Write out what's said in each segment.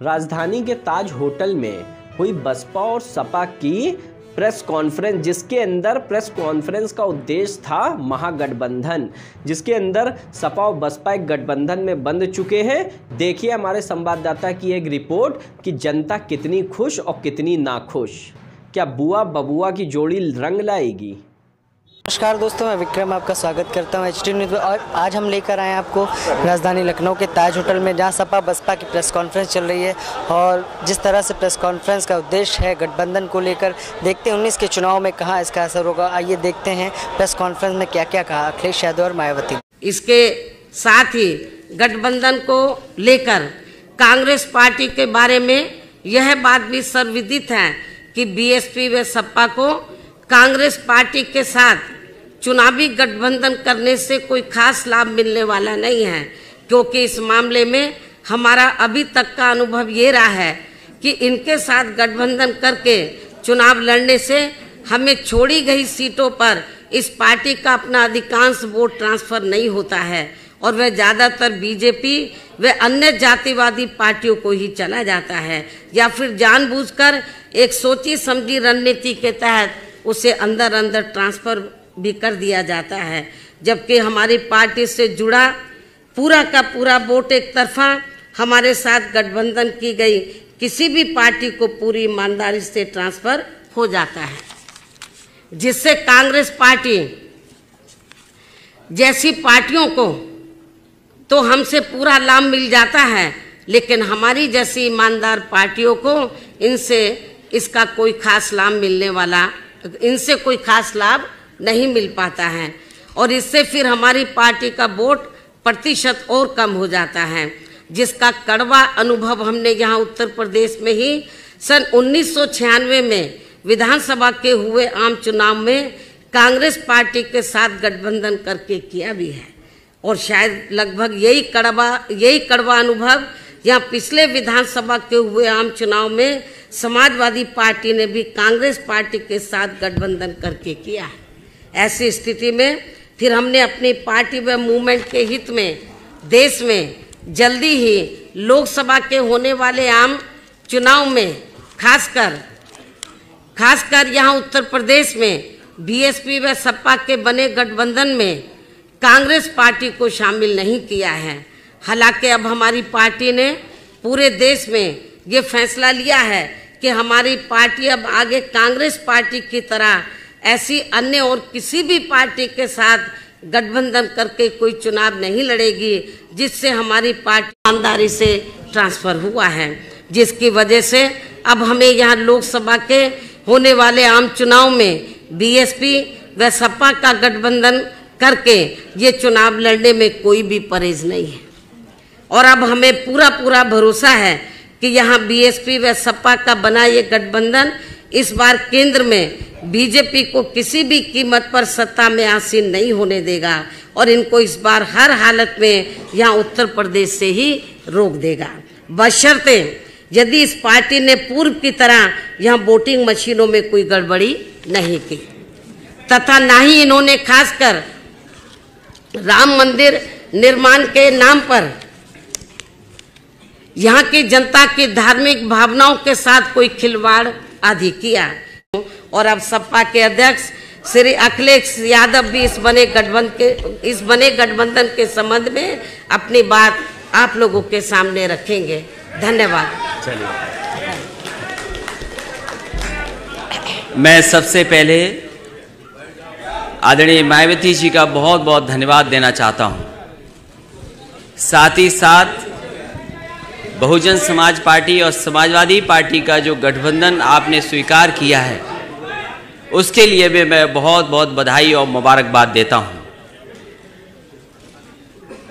राजधानी के ताज होटल में हुई बसपा और सपा की प्रेस कॉन्फ्रेंस, जिसके अंदर प्रेस कॉन्फ्रेंस का उद्देश्य था महागठबंधन, जिसके अंदर सपा और बसपा एक गठबंधन में बंध चुके हैं। देखिए हमारे संवाददाता की एक रिपोर्ट कि जनता कितनी खुश और कितनी नाखुश। क्या बुआ बबुआ की जोड़ी रंग लाएगी? नमस्कार दोस्तों, मैं विक्रम आपका स्वागत करता हूं HT न्यूज़ में। और आज हम लेकर आए हैं आपको राजधानी लखनऊ के ताज होटल में, जहां सपा बसपा की प्रेस कॉन्फ्रेंस चल रही है। और जिस तरह से प्रेस कॉन्फ्रेंस का उद्देश्य है गठबंधन को लेकर, देखते हैं 19 के चुनाव में कहां इसका असर होगा। आइए देखते हैं प्रेस कॉन्फ्रेंस में क्या क्या कहा अखिलेश यादव और मायावती। इसके साथ ही गठबंधन को लेकर कांग्रेस पार्टी के बारे में यह बात भी सर्वविदित है कि BSP व सपा को कांग्रेस पार्टी के साथ चुनावी गठबंधन करने से कोई खास लाभ मिलने वाला नहीं है, क्योंकि इस मामले में हमारा अभी तक का अनुभव ये रहा है कि इनके साथ गठबंधन करके चुनाव लड़ने से हमें छोड़ी गई सीटों पर इस पार्टी का अपना अधिकांश वोट ट्रांसफर नहीं होता है और वह ज़्यादातर BJP व अन्य जातिवादी पार्टियों को ही चला जाता है, या फिर जानबूझकर एक सोची समझी रणनीति के तहत उसे अंदर अंदर ट्रांसफर भी कर दिया जाता है। जबकि हमारी पार्टी से जुड़ा पूरा का पूरा वोट एक तरफा हमारे साथ गठबंधन की गई किसी भी पार्टी को पूरी ईमानदारी से ट्रांसफर हो जाता है, जिससे कांग्रेस पार्टी जैसी पार्टियों को तो हमसे पूरा लाभ मिल जाता है, लेकिन हमारी जैसी ईमानदार पार्टियों को इसका कोई खास लाभ इनसे कोई खास लाभ नहीं मिल पाता है। और इससे फिर हमारी पार्टी का वोट प्रतिशत और कम हो जाता है, जिसका कड़वा अनुभव हमने यहाँ उत्तर प्रदेश में ही सन 1996 में विधानसभा के हुए आम चुनाव में कांग्रेस पार्टी के साथ गठबंधन करके किया भी है। और शायद लगभग यही कड़वा अनुभव यहाँ पिछले विधानसभा के हुए आम चुनाव में समाजवादी पार्टी ने भी कांग्रेस पार्टी के साथ गठबंधन करके किया है। ऐसी स्थिति में फिर हमने अपनी पार्टी व मूवमेंट के हित में देश में जल्दी ही लोकसभा के होने वाले आम चुनाव में खासकर यहाँ उत्तर प्रदेश में BSP व सपा के बने गठबंधन में कांग्रेस पार्टी को शामिल नहीं किया है। हालांकि अब हमारी पार्टी ने पूरे देश में ये फैसला लिया है कि हमारी पार्टी अब आगे कांग्रेस पार्टी की तरह ऐसी अन्य और किसी भी पार्टी के साथ गठबंधन करके कोई चुनाव नहीं लड़ेगी, जिससे हमारी पार्टी ईमानदारी से ट्रांसफर हुआ है, जिसकी वजह से अब हमें यहाँ लोकसभा के होने वाले आम चुनाव में BSP व सपा का गठबंधन करके ये चुनाव लड़ने में कोई भी परहेज नहीं है। और अब हमें पूरा भरोसा है कि यहाँ BSP व सपा का बना ये गठबंधन इस बार केंद्र में BJP को किसी भी कीमत पर सत्ता में आसीन नहीं होने देगा और इनको इस बार हर हालत में यहाँ उत्तर प्रदेश से ही रोक देगा, बशर्ते यदि इस पार्टी ने पूर्व की तरह यहाँ वोटिंग मशीनों में कोई गड़बड़ी नहीं की, तथा ना ही इन्होंने खासकर राम मंदिर निर्माण के नाम पर यहाँ की जनता की धार्मिक भावनाओं के साथ कोई खिलवाड़ आदि किया। और अब सपा के अध्यक्ष श्री अखिलेश यादव भी इस बने गठबंधन के संबंध में अपनी बात आप लोगों के सामने रखेंगे। धन्यवाद। चलिए, मैं सबसे पहले आदरणीय मायावती जी का बहुत बहुत धन्यवाद देना चाहता हूं। साथ ही साथ बहुजन समाज पार्टी और समाजवादी पार्टी का जो गठबंधन आपने स्वीकार किया है, उसके लिए भी मैं बहुत बहुत बधाई और मुबारकबाद देता हूं।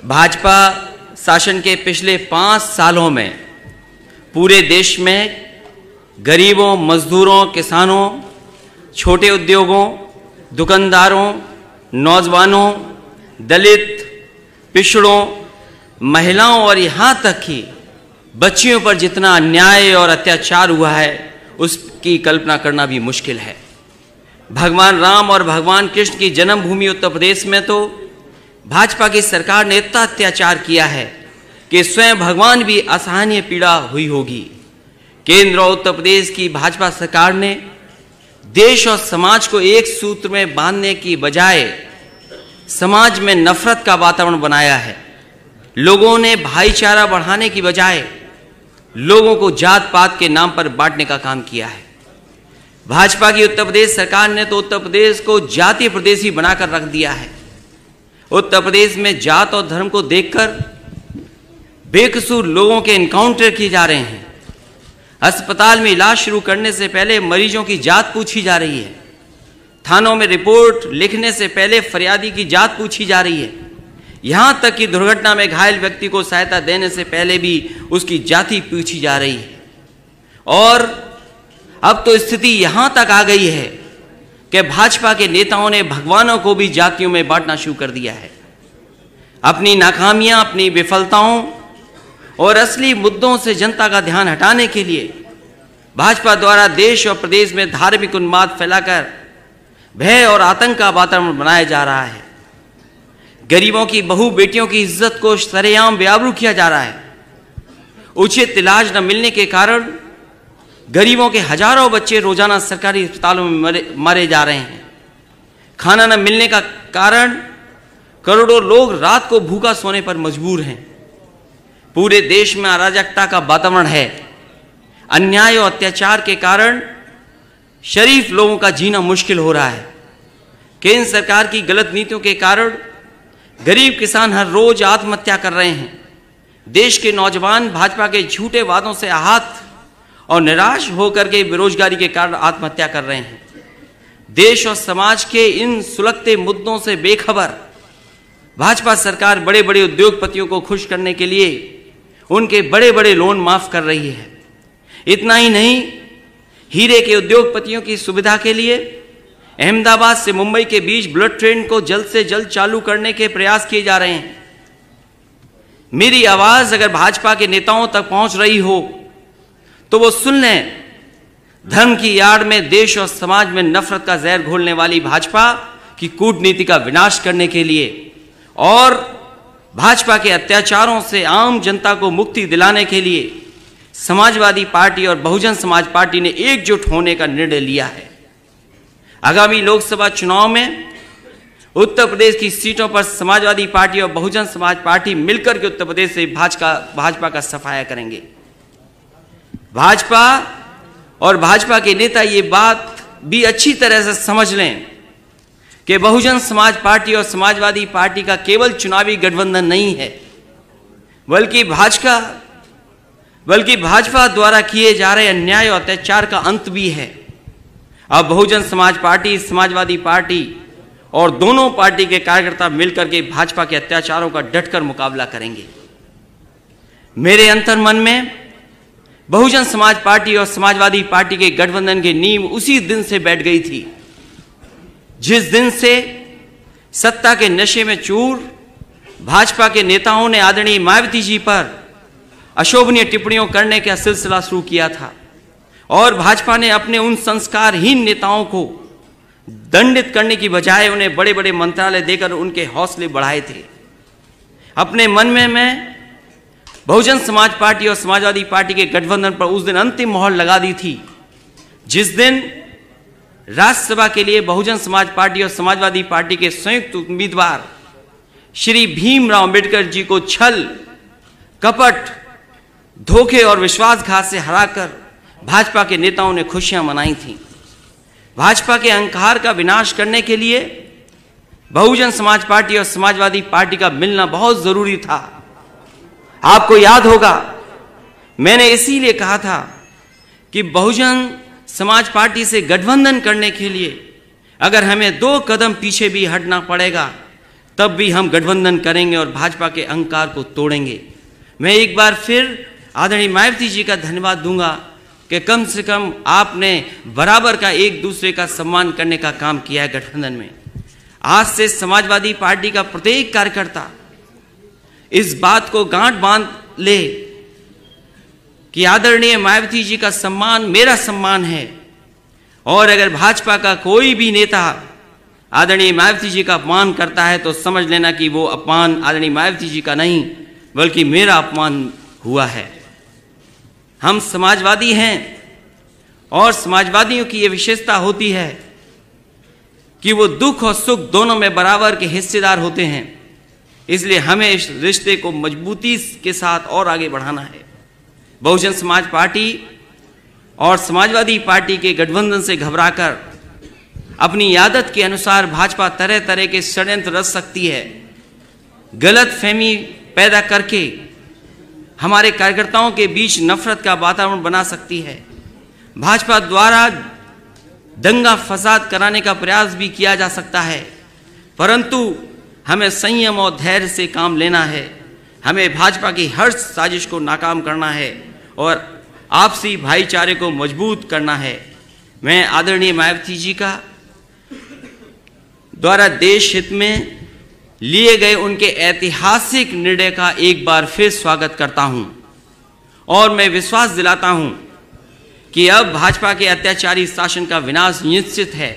भाजपा शासन के पिछले 5 सालों में पूरे देश में गरीबों, मजदूरों, किसानों, छोटे उद्योगों, दुकानदारों, नौजवानों, दलित, पिछड़ों, महिलाओं और यहाँ तक कि बच्चियों पर जितना अन्याय और अत्याचार हुआ है उसकी कल्पना करना भी मुश्किल है। भगवान राम और भगवान कृष्ण की जन्मभूमि उत्तर प्रदेश में तो भाजपा की सरकार ने इतना अत्याचार किया है कि स्वयं भगवान भी असहनीय पीड़ा हुई होगी। केंद्र और उत्तर प्रदेश की भाजपा सरकार ने देश और समाज को एक सूत्र में बांधने की बजाय समाज में नफरत का वातावरण बनाया है। लोगों ने भाईचारा बढ़ाने की बजाय लोगों को जात पात के नाम पर बांटने का काम किया है। भाजपा की उत्तर प्रदेश सरकार ने तो उत्तर प्रदेश को जातीय प्रदेश ही बनाकर रख दिया है। उत्तर प्रदेश में जात और धर्म को देखकर बेकसूर लोगों के एनकाउंटर किए जा रहे हैं। अस्पताल में इलाज शुरू करने से पहले मरीजों की जात पूछी जा रही है। थानों में रिपोर्ट लिखने से पहले फरियादी की जात पूछी जा रही है। यहां तक कि दुर्घटना में घायल व्यक्ति को सहायता देने से पहले भी उसकी जाति पूछी जा रही है। और अब तो स्थिति यहां तक आ गई है कि भाजपा के नेताओं ने भगवानों को भी जातियों में बांटना शुरू कर दिया है। अपनी नाकामियां, अपनी विफलताओं और असली मुद्दों से जनता का ध्यान हटाने के लिए भाजपा द्वारा देश और प्रदेश में धार्मिक उन्माद फैलाकर भय और आतंक का वातावरण बनाया जा रहा है। गरीबों की बहू बेटियों की इज्जत को सरेआम बेआबरू किया जा रहा है। उचित इलाज न मिलने के कारण गरीबों के हजारों बच्चे रोजाना सरकारी अस्पतालों में मारे जा रहे हैं। खाना न मिलने का कारण करोड़ों लोग रात को भूखा सोने पर मजबूर हैं। पूरे देश में अराजकता का वातावरण है। अन्याय और अत्याचार के कारण शरीफ लोगों का जीना मुश्किल हो रहा है। केंद्र सरकार की गलत नीतियों के कारण गरीब किसान हर रोज आत्महत्या कर रहे हैं। देश के नौजवान भाजपा के झूठे वादों से आहत और निराश होकर के बेरोजगारी के कारण आत्महत्या कर रहे हैं। देश और समाज के इन सुलगते मुद्दों से बेखबर भाजपा सरकार बड़े बड़े उद्योगपतियों को खुश करने के लिए उनके बड़े बड़े लोन माफ कर रही है। इतना ही नहीं, हीरे के उद्योगपतियों की सुविधा के लिए अहमदाबाद से मुंबई के बीच बुलेट ट्रेन को जल्द से जल्द चालू करने के प्रयास किए जा रहे हैं। मेरी आवाज अगर भाजपा के नेताओं तक पहुंच रही हो तो वो सुन लें। धर्म की आड़ में देश और समाज में नफरत का जहर घोलने वाली भाजपा की कूटनीति का विनाश करने के लिए और भाजपा के अत्याचारों से आम जनता को मुक्ति दिलाने के लिए समाजवादी पार्टी और बहुजन समाज पार्टी ने एकजुट होने का निर्णय लिया है। आगामी लोकसभा चुनाव में उत्तर प्रदेश की सीटों पर समाजवादी पार्टी और बहुजन समाज पार्टी मिलकर के उत्तर प्रदेश से भाजपा का सफाया करेंगे। भाजपा और भाजपा के नेता ये बात भी अच्छी तरह से समझ लें कि बहुजन समाज पार्टी और समाजवादी पार्टी का केवल चुनावी गठबंधन नहीं है, बल्कि भाजपा द्वारा किए जा रहे अन्याय और अत्याचार का अंत भी है। अब बहुजन समाज पार्टी, समाजवादी पार्टी और दोनों पार्टी के कार्यकर्ता मिलकर के भाजपा के अत्याचारों का डटकर मुकाबला करेंगे। मेरे अंतर्मन में बहुजन समाज पार्टी और समाजवादी पार्टी के गठबंधन की नींव उसी दिन से बैठ गई थी जिस दिन से सत्ता के नशे में चूर भाजपा के नेताओं ने आदरणीय मायावती जी पर अशोभनीय टिप्पणियों करने का सिलसिला शुरू किया था और भाजपा ने अपने उन संस्कारहीन नेताओं को दंडित करने की बजाय उन्हें बड़े बड़े मंत्रालय देकर उनके हौसले बढ़ाए थे। अपने मन में मैं बहुजन समाज पार्टी और समाजवादी पार्टी के गठबंधन पर उस दिन अंतिम मोहर लगा दी थी जिस दिन राज्यसभा के लिए बहुजन समाज पार्टी और समाजवादी पार्टी के संयुक्त उम्मीदवार श्री भीमराव अंबेडकर जी को छल, कपट, धोखे और विश्वासघात से हराकर भाजपा के नेताओं ने खुशियां मनाई थीं। भाजपा के अहंकार का विनाश करने के लिए बहुजन समाज पार्टी और समाजवादी पार्टी का मिलना बहुत जरूरी था। आपको याद होगा, मैंने इसीलिए कहा था कि बहुजन समाज पार्टी से गठबंधन करने के लिए अगर हमें 2 कदम पीछे भी हटना पड़ेगा तब भी हम गठबंधन करेंगे और भाजपा के अहंकार को तोड़ेंगे। मैं एक बार फिर आदरणीय मायावती जी का धन्यवाद दूंगा कि कम से कम आपने बराबर का एक दूसरे का सम्मान करने का काम किया है गठबंधन में। आज से समाजवादी पार्टी का प्रत्येक कार्यकर्ता इस बात को गांठ बांध ले कि आदरणीय मायावती जी का सम्मान मेरा सम्मान है और अगर भाजपा का कोई भी नेता आदरणीय मायावती जी का अपमान करता है तो समझ लेना कि वो अपमान आदरणीय मायावती जी का नहीं बल्कि मेरा अपमान हुआ है। हम समाजवादी हैं और समाजवादियों की ये विशेषता होती है कि वो दुख और सुख दोनों में बराबर के हिस्सेदार होते हैं। इसलिए हमें इस रिश्ते को मजबूती के साथ और आगे बढ़ाना है। बहुजन समाज पार्टी और समाजवादी पार्टी के गठबंधन से घबराकर अपनी आदत के अनुसार भाजपा तरह तरह के षड्यंत्र रच सकती है, गलत फहमी पैदा करके हमारे कार्यकर्ताओं के बीच नफरत का वातावरण बना सकती है। भाजपा द्वारा दंगा फसाद कराने का प्रयास भी किया जा सकता है, परंतु हमें संयम और धैर्य से काम लेना है। हमें भाजपा की हर साजिश को नाकाम करना है और आपसी भाईचारे को मजबूत करना है। मैं आदरणीय मायावती जी का द्वारा देश हित में लिए गए उनके ऐतिहासिक निर्णय का एक बार फिर स्वागत करता हूं और मैं विश्वास दिलाता हूं कि अब भाजपा के अत्याचारी शासन का विनाश निश्चित है।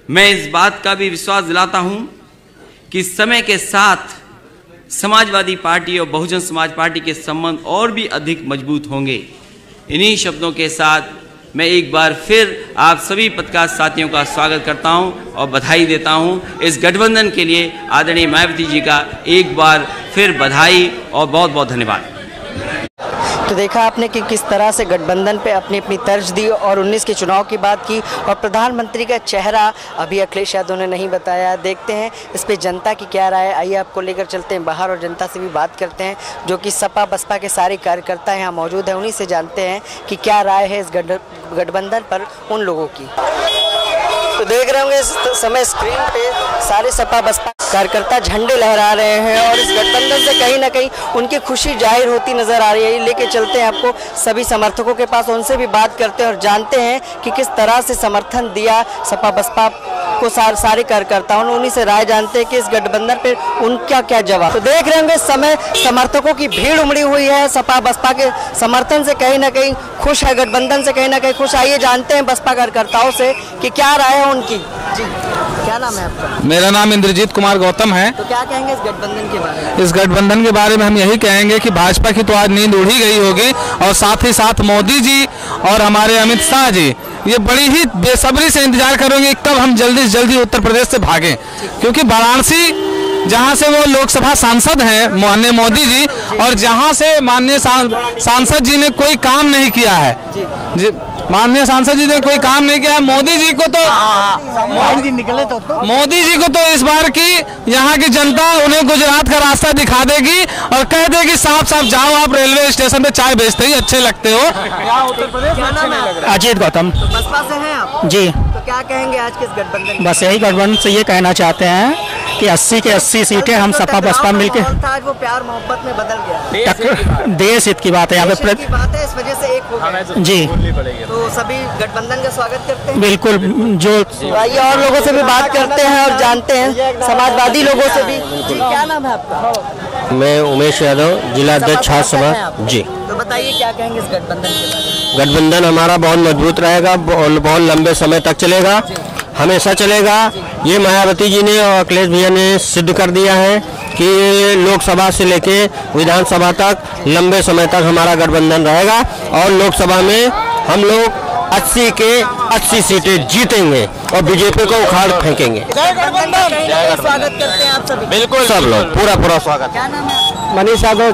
मैं इस बात का भी विश्वास दिलाता हूं कि समय के साथ समाजवादी पार्टी और बहुजन समाज पार्टी के संबंध और भी अधिक मजबूत होंगे। इन्हीं शब्दों के साथ मैं एक बार फिर आप सभी पत्रकार साथियों का स्वागत करता हूं और बधाई देता हूं। इस गठबंधन के लिए आदरणीय मायावती जी का एक बार फिर बधाई और बहुत बहुत धन्यवाद। तो देखा आपने कि किस तरह से गठबंधन पे अपनी अपनी तर्ज दी और 19 के चुनाव की बात की और प्रधानमंत्री का चेहरा अभी अखिलेश यादव ने नहीं बताया। देखते हैं इस पे जनता की क्या राय है। आइए आपको लेकर चलते हैं बाहर और जनता से भी बात करते हैं, जो कि सपा बसपा के सारे कार्यकर्ता यहाँ मौजूद हैं। उन्हीं से जानते हैं कि क्या राय है इस गठबंधन पर उन लोगों की। तो देख रहे होंगे इस समय स्क्रीन पे सारे सपा बसपा कार्यकर्ता झंडे लहरा रहे हैं और इस गठबंधन से कहीं ना कहीं उनकी खुशी जाहिर होती नजर आ रही है। लेके चलते हैं आपको सभी समर्थकों के पास, उनसे भी बात करते हैं और जानते हैं कि किस तरह से समर्थन दिया सपा बसपा को सारे कार्यकर्ताओं ने। उन्हीं से राय जानते हैं कि इस गठबंधन पर उनका क्या जवाब। तो देख रहे होंगे इस समय समर्थकों की भीड़ उमड़ी हुई है। सपा बसपा के समर्थन से कहीं ना कहीं खुश है, गठबंधन से कहीं ना कहीं खुश। आइए जानते हैं बसपा कार्यकर्ताओं से कि क्या राय है उनकी। जी, क्या नाम है आपका? मेरा नाम इंद्रजीत कुमार गौतम है। तो क्या कहेंगे इस गठबंधन के बारे में? इस गठबंधन के बारे में हम यही कहेंगे कि भाजपा की तो आज नींद उड़ी गई होगी और साथ ही साथ मोदी जी और हमारे अमित शाह जी ये बड़ी ही बेसब्री से इंतजार करेंगे कब हम जल्दी से जल्दी उत्तर प्रदेश से भागें, क्योंकि वाराणसी जहां से वो लोकसभा सांसद हैं माननीय मोदी जी और जहां से माननीय सांसद जी ने कोई काम नहीं किया है, माननीय सांसद जी ने कोई काम नहीं किया है। मोदी जी को तो इस बार की यहाँ की जनता उन्हें गुजरात का रास्ता दिखा देगी और कह देगी साफ साफ जाओ आप रेलवे स्टेशन पे चाय बेचते ही अच्छे लगते हो। उत्तर प्रदेश अजीत गौतम। तो बसपा से हैं आप? जी। तो क्या कहेंगे आज के इस गठबंधन? बस यही गठबंधन से ये कहना चाहते हैं कि 80 के 80 सीटें हम सपा बसपा मिलके आज वो प्यार मोहब्बत में बदल गया। देश हित की बात है यहाँ पे, बात है, इस वजह से एक हो गया। जी, तो सभी गठबंधन का स्वागत करते हैं। बिल्कुल। जो आइए और लोगों से भी बात करते हैं और जानते हैं समाजवादी लोगों से भी। जी, क्या नाम है आपका? मैं उमेश यादव, जिला अध्यक्ष छात्र सभा। जी, तो बताइए क्या कहेंगे इस गठबंधन के बारे में? गठबंधन हमारा बहुत मजबूत रहेगा, बहुत लंबे समय तक चलेगा, हमेशा चलेगा। ये मायावती जी ने और अखिलेश भैया ने सिद्ध कर दिया है कि लोकसभा से लेके विधानसभा तक लंबे समय तक हमारा गठबंधन रहेगा और लोकसभा में हम लोग 80 के 80 सीटें जीतेंगे और बीजेपी को उखाड़ फेंकेंगे। स्वागत करते हैं आप सभी। बिल्कुल, सब लोग पूरा स्वागत। क्या नाम है? मनीष यादव।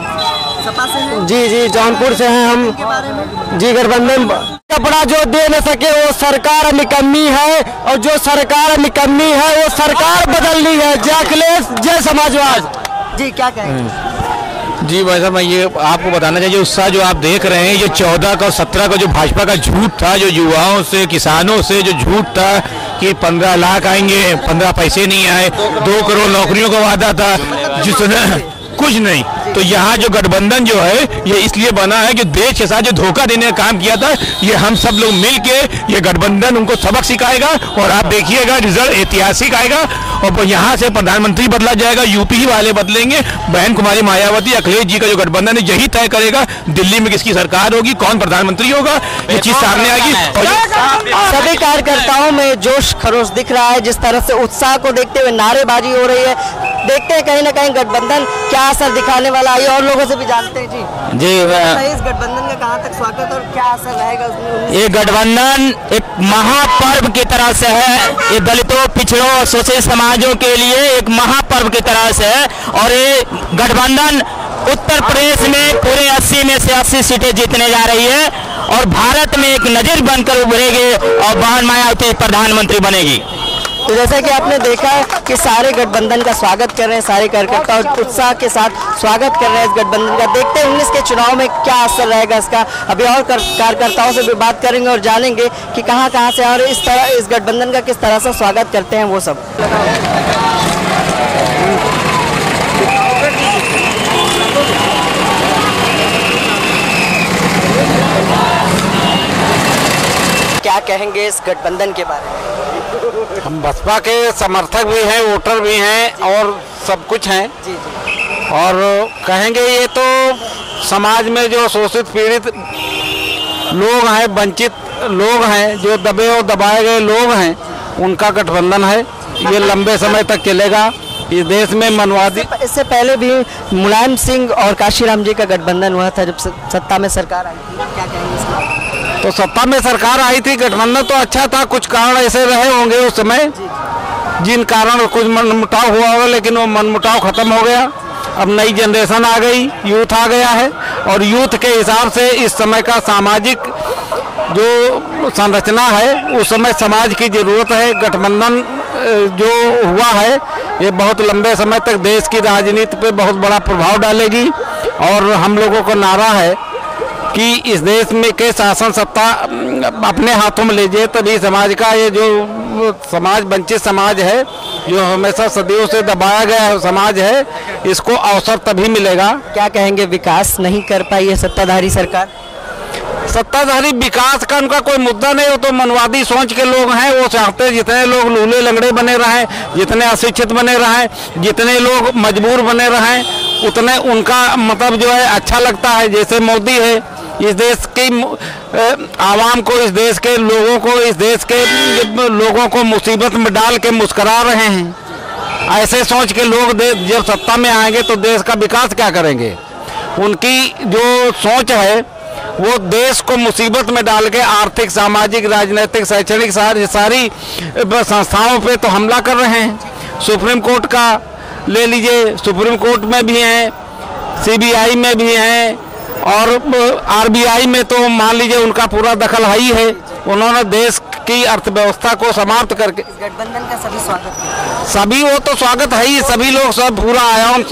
सपा से हैं? जी, जौनपुर से हैं हम। के बारे में? जी, गठबंधन कपड़ा जो दे न सके वो सरकार निकम्मी है और जो सरकार निकम्मी है वो सरकार बदलनी है। जय अखिलेश, जय समाजवाद। जी, क्या कहेंगे? जी भाई साहब, मैं ये आपको बताना चाहिए उत्साह जो आप देख रहे हैं, ये 14 का 17 का जो भाजपा का झूठ था, जो युवाओं से किसानों से जो झूठ था कि 15 लाख आएंगे, 15 पैसे नहीं आए, 2 करोड़ नौकरियों का वादा था, जिसने कुछ नहीं। तो यहाँ जो गठबंधन जो है ये इसलिए बना है कि देश के साथ जो धोखा देने का काम किया था, ये हम सब लोग मिलके ये गठबंधन उनको सबक सिखाएगा और आप देखिएगा रिजल्ट ऐतिहासिक आएगा और यहाँ से प्रधानमंत्री बदला जाएगा, यूपी वाले बदलेंगे। बहन कुमारी मायावती अखिलेश जी का जो गठबंधन है यही तय करेगा दिल्ली में किसकी सरकार होगी, कौन प्रधानमंत्री होगा, ये चीज सामने आएगी। सभी कार्यकर्ताओं में जोश खरोश दिख रहा है, जिस तरह से उत्साह को देखते हुए नारेबाजी हो रही है। देखते हैं कहीं ना कहीं गठबंधन क्या असर दिखाने सवाल आइए और लोगों से भी जानते हैं जी। जी इस गठबंधन का कहाँ तक स्वागत और क्या असर रहेगा उसमें? ये गठबंधन एक महापर्व की तरह से है। ये दलितों, पिछड़ों और शोषित समाजों के लिए एक महापर्व की तरह से है। और ये गठबंधन उत्तर प्रदेश में पूरे 80 में से 80 सीटें जीतने जा रही है और भारत में एक नजीर बनकर उभरेगी और बहन मायावती प्रधानमंत्री बनेगी। तो जैसा कि आपने देखा कि सारे गठबंधन का स्वागत कर रहे हैं, सारे कार्यकर्ता और उत्साह के साथ स्वागत कर रहे हैं इस गठबंधन का। देखते हैं 19 के चुनाव में क्या असर रहेगा इसका। अभी और कार्यकर्ताओं से भी बात करेंगे और जानेंगे कि कहां से और इस गठबंधन का किस तरह से स्वागत करते हैं वो सब। क्या कहेंगे इस गठबंधन के बारे में? हम बसपा के समर्थक भी हैं, वोटर भी हैं और सब कुछ हैं। जी जी। और कहेंगे ये तो समाज में जो शोषित पीड़ित लोग हैं, वंचित लोग हैं, जो दबे और दबाए गए लोग हैं, उनका गठबंधन है। ये लंबे समय तक चलेगा। इस देश में मनवादी, इससे पहले भी मुलायम सिंह और काशीराम जी का गठबंधन हुआ था जब सत्ता में सरकार आई थी। क्या कहेंगे इसका? तो सत्ता में सरकार आई थी, गठबंधन तो अच्छा था। कुछ कारण ऐसे रहे होंगे उस समय जिन कारण कुछ मनमुटाव हुआ होगा, लेकिन वो मनमुटाव खत्म हो गया। अब नई जनरेशन आ गई, यूथ आ गया है और यूथ के हिसाब से इस समय का सामाजिक जो संरचना है, उस समय समाज की जरूरत है। गठबंधन जो हुआ है ये बहुत लंबे समय तक देश की राजनीति पे बहुत बड़ा प्रभाव डालेगी। और हम लोगों को नारा है कि इस देश में के शासन सत्ता अपने हाथों में लीजिए, तभी समाज का ये जो समाज वंचित समाज है, जो हमेशा सदियों से दबाया गया समाज है, इसको अवसर तभी मिलेगा। क्या कहेंगे, विकास नहीं कर पाई है सत्ताधारी सरकार? सत्ताधारी विकास का उनका कोई मुद्दा नहीं। वो तो मनवादी सोच के लोग हैं। वो चाहते हैं जितने लोग लूले लंगड़े बने रहें, जितने अशिक्षित बने रहें, जितने लोग मजबूर बने रहें, उतने उनका मतलब जो है अच्छा लगता है। जैसे मोदी है, इस देश की आवाम को, इस देश के लोगों को, इस देश के लोगों को मुसीबत में डाल के मुस्करा रहे हैं। ऐसे सोच के लोग जब सत्ता में आएंगे तो देश का विकास क्या करेंगे? उनकी जो सोच है वो देश को मुसीबत में डाल के आर्थिक, सामाजिक, राजनीतिक, शैक्षणिक सारी संस्थाओं पे तो हमला कर रहे हैं। सुप्रीम कोर्ट का ले लीजिए, सुप्रीम कोर्ट में भी हैं, सीबीआई में भी हैं और आरबीआई में तो मान लीजिए उनका पूरा दखल है ही है। उन्होंने देश की अर्थव्यवस्था को समाप्त करके गठबंधन का सभी स्वागत है। सभी वो तो स्वागत है ही, सभी लोग सब पूरा आयाम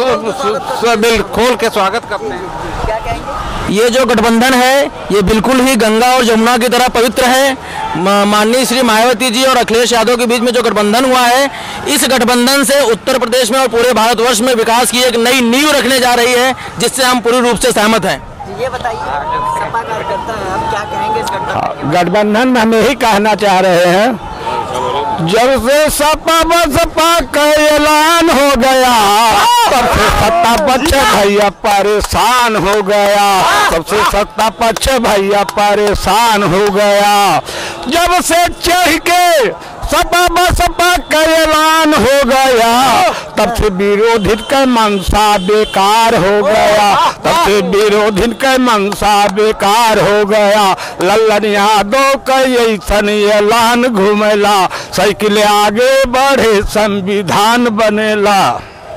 दिल खोल के स्वागत करते हैं। क्या कहेंगे? ये जो गठबंधन है ये बिल्कुल ही गंगा और जमुना की तरह पवित्र है। माननीय श्री मायावती जी और अखिलेश यादव के बीच में जो गठबंधन हुआ है, इस गठबंधन से उत्तर प्रदेश में और पूरे भारतवर्ष में विकास की एक नई नींव रखने जा रही है, जिससे हम पूरी रूप से सहमत हैं। ये बताइए, सपा कार्यकर्ता है, आप क्या कहेंगे इस गठबंधन में? हम यही कहना चाह रहे हैं, जब से सपा बसपा का ऐलान हो गया तब से सत्ता पक्ष भैया परेशान हो गया, तब से सत्ता पक्ष भैया परेशान हो गया। जब से चढ़ के सपा बसपा का ऐलान हो गया तब से विरोधी का मनसा बेकार हो गया, तब से विरोधी का मनसा बेकार हो गया। लल्लन यादव का ऐसन ऐलान घूमेला, साइकिल आगे बढ़े संविधान बनेला।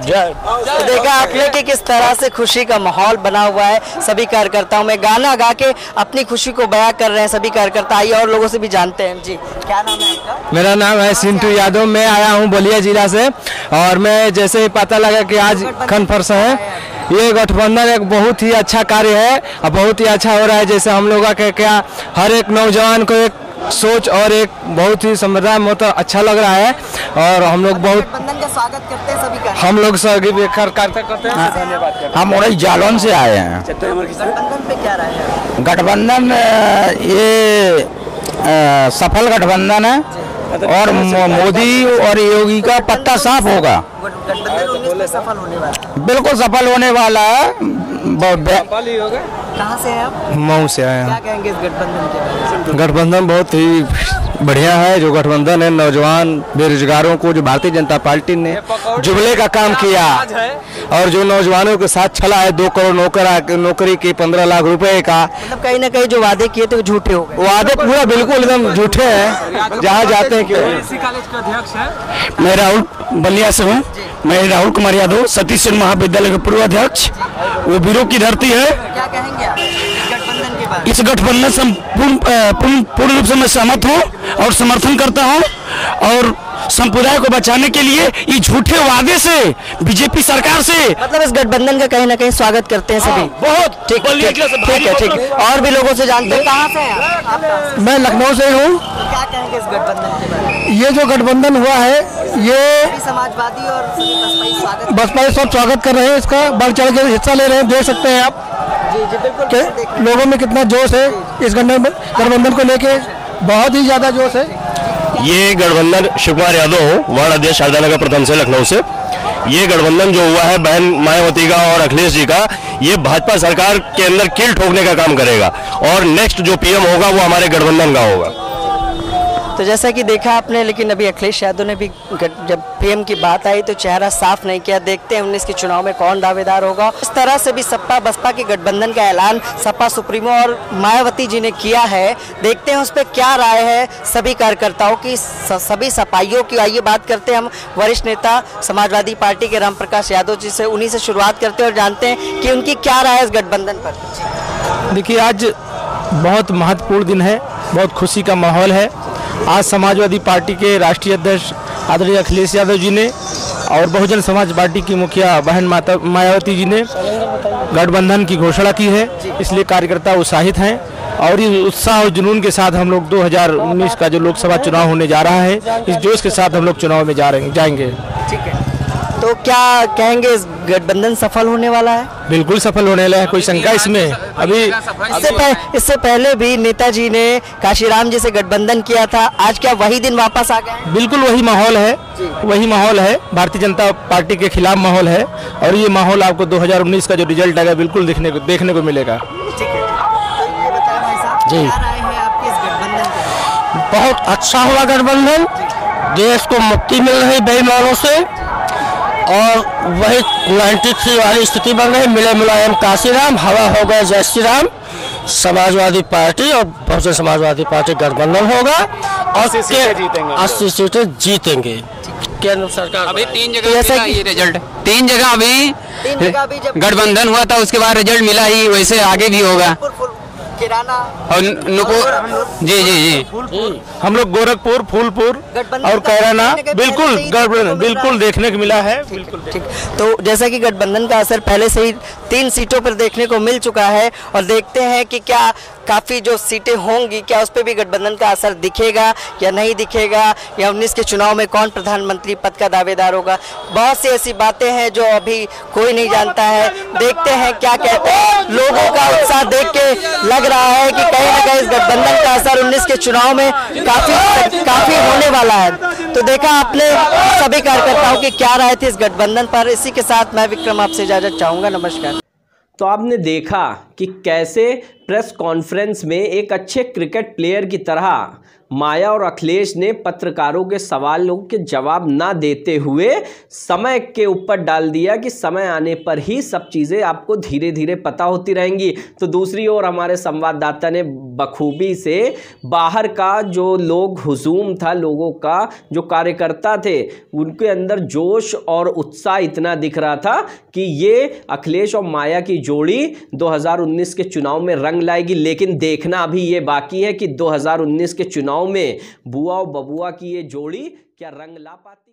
तो देखा आपने कि किस तरह से खुशी का माहौल बना हुआ है। सभी कार्यकर्ताओं में गाना गा के अपनी खुशी को बयां कर रहे हैं सभी कार्यकर्ता। आइए और लोगों से भी जानते हैं। जी, क्या नाम है आपका? मेरा नाम है सिंटू यादव। मैं आया हूं बलिया जिला से और मैं जैसे ही पता लगा कि आज कन्फर्स है, ये गठबंधन एक बहुत ही अच्छा कार्य है और बहुत ही अच्छा हो रहा है। जैसे हम लोगों का क्या हर एक नौजवान को एक सोच और एक बहुत ही समझदार मतलब अच्छा लग रहा है और हम लोग बहुत गठबंधन का स्वागत करते हैं सभी का। हम लोग सभी करते हैं। हम उड़ई जालौन से आए हैं। गठबंधन पे क्या राय है? गठबंधन ये सफल गठबंधन है और मोदी और योगी का पत्ता साफ होगा। गठबंधन 19 में सफल होने वाला है। बिल्कुल सफल होने वाला है। कहाँ से हैं आप? मऊ से आए क्या हैं। कहेंगे इस गठबंधन के बारे में? गठबंधन बहुत ही बढ़िया है। जो गठबंधन है, नौजवान बेरोजगारों को जो भारतीय जनता पार्टी ने जुमले का काम किया और जो नौजवानों के साथ चला है 2 करोड़ नौकरी की 15 लाख रुपए का, मतलब कहीं ना कहीं जो वादे किए थे वो झूठे हो गए। वादे पूरा बिल्कुल एकदम झूठे हैं। जहाँ जाते हैं क्यों। मैं राहुल बलिया से हूँ। मैं राहुल कुमार यादव, सतीश चंद्र महाविद्यालय के पूर्व अध्यक्ष। वो वीरों की धरती है। क्या कहेंगे आप गठबंधन के बारे में? इस गठबंधन से पूर्ण रूप से मैं सहमत हूँ और समर्थन करता हूँ। और संप्रदाय को बचाने के लिए ये झूठे वादे से, बीजेपी सरकार से, मतलब इस गठबंधन का कहीं ना कहीं स्वागत करते हैं सभी। बहुत ठीक है। और भी लोगों से जानते हैं। कहाँ से हैं आप? मैं लखनऊ से हूँ। क्या कहेंगे इस गठबंधन के बारे में? ये जो गठबंधन हुआ है, ये सभी समाजवादी और सभी बसपाई स्वागत बसपा सब स्वागत कर रहे हैं। इसका बढ़ चढ़ के हिस्सा ले रहे हैं। देख सकते हैं आप जी बिल्कुल कि लोगों में कितना जोश है इस गठबंधन को लेके। बहुत ही ज्यादा जोश है। ये गठबंधन शिव कुमार यादव, वार्ड अध्यक्ष शारदा नगर प्रथम से, लखनऊ से। ये गठबंधन जो हुआ है बहन मायावती का और अखिलेश जी का, ये भाजपा सरकार के अंदर कील ठोकने का काम करेगा और नेक्स्ट जो पीएम होगा वो हमारे गठबंधन का होगा। तो जैसा कि देखा आपने, लेकिन अभी अखिलेश यादव ने भी जब पीएम की बात आई तो चेहरा साफ नहीं किया। देखते हैं 19 के चुनाव में कौन दावेदार होगा। इस तरह से भी सपा बसपा के गठबंधन का ऐलान सपा सुप्रीमो और मायावती जी ने किया है। देखते हैं उस पर क्या राय है सभी कार्यकर्ताओं की, सभी सपाइयों की। आइए बात करते हैं हम वरिष्ठ नेता समाजवादी पार्टी के रामप्रकाश यादव जी से। उन्हीं से शुरुआत करते हैं और जानते हैं कि उनकी क्या राय है इस गठबंधन पर। देखिए, आज बहुत महत्वपूर्ण दिन है, बहुत खुशी का माहौल है। आज समाजवादी पार्टी के राष्ट्रीय अध्यक्ष आदरणीय अखिलेश यादव जी ने और बहुजन समाज पार्टी की मुखिया बहन मायावती जी ने गठबंधन की घोषणा की है। इसलिए कार्यकर्ता उत्साहित हैं और इस उत्साह और जुनून के साथ हम लोग 2019 का जो लोकसभा चुनाव होने जा रहा है, इस जोश के साथ हम लोग चुनाव में जाएंगे। ठीक है, तो क्या कहेंगे इस गठबंधन सफल होने वाला है? बिल्कुल सफल होने वाला है, कोई शंका इसमें अभी। इससे पहले भी नेताजी ने काशीराम जी से गठबंधन किया था। आज क्या वही दिन वापस आ गए? बिल्कुल वही माहौल है, वही माहौल है। भारतीय जनता पार्टी के खिलाफ माहौल है और ये माहौल आपको 2019 का जो रिजल्ट आएगा बिल्कुल देखने को मिलेगा। ठीक है, तो ये बताएं भाई साहब, जी, क्या राय है आपकी इस गठबंधन के? बहुत अच्छा हुआ गठबंधन। देश को मुक्ति मिल रही बेईमानों से और वही 93 वाली स्थिति बन रही। मिले मुलायम काशीराम, हवा हो गए जय श्री राम। समाजवादी पार्टी और बहुजन समाजवादी पार्टी गठबंधन होगा और 80 सीटें जीतेंगे। केंद्र सरकार अभी 3 जगह ये रिजल्ट, 3 जगह अभी गठबंधन हुआ था, उसके बाद रिजल्ट मिला ही, वैसे आगे भी होगा। किराना और जी हम लोग गोरखपुर, फूलपुर और कैराना बिल्कुल देखने को मिला है। बिल्कुल ठीक। तो जैसा कि गठबंधन का असर पहले से ही 3 सीटों पर देखने को मिल चुका है और देखते हैं कि क्या काफ़ी जो सीटें होंगी क्या उस पर भी गठबंधन का असर दिखेगा या नहीं दिखेगा, या 19 के चुनाव में कौन प्रधानमंत्री पद का दावेदार होगा। बहुत सी ऐसी बातें हैं जो अभी कोई नहीं जानता है। देखते हैं क्या कहते हैं। लोगों का उत्साह देख के लग रहा है कि कहीं ना कहीं इस गठबंधन का असर 19 के चुनाव में काफी होने वाला है। तो देखा आपने सभी कार्यकर्ताओं की क्या राय थी इस गठबंधन पर। इसी के साथ मैं विक्रम आपसे इजाजत चाहूंगा। नमस्कार। तो आपने देखा कि कैसे प्रेस कॉन्फ्रेंस में एक अच्छे क्रिकेट प्लेयर की तरह माया और अखिलेश ने पत्रकारों के सवालों के जवाब ना देते हुए समय के ऊपर डाल दिया कि समय आने पर ही सब चीज़ें आपको धीरे धीरे पता होती रहेंगी। तो दूसरी ओर हमारे संवाददाता ने बखूबी से बाहर का जो लोग हुजूम था, लोगों का जो कार्यकर्ता थे, उनके अंदर जोश और उत्साह इतना दिख रहा था कि ये अखिलेश और माया की जोड़ी 2019 के चुनाव में रंग लाएगी। लेकिन देखना अभी ये बाकी है कि 2019 के चुनाव में बुआ और बबुआ की ये जोड़ी क्या रंग ला पाती।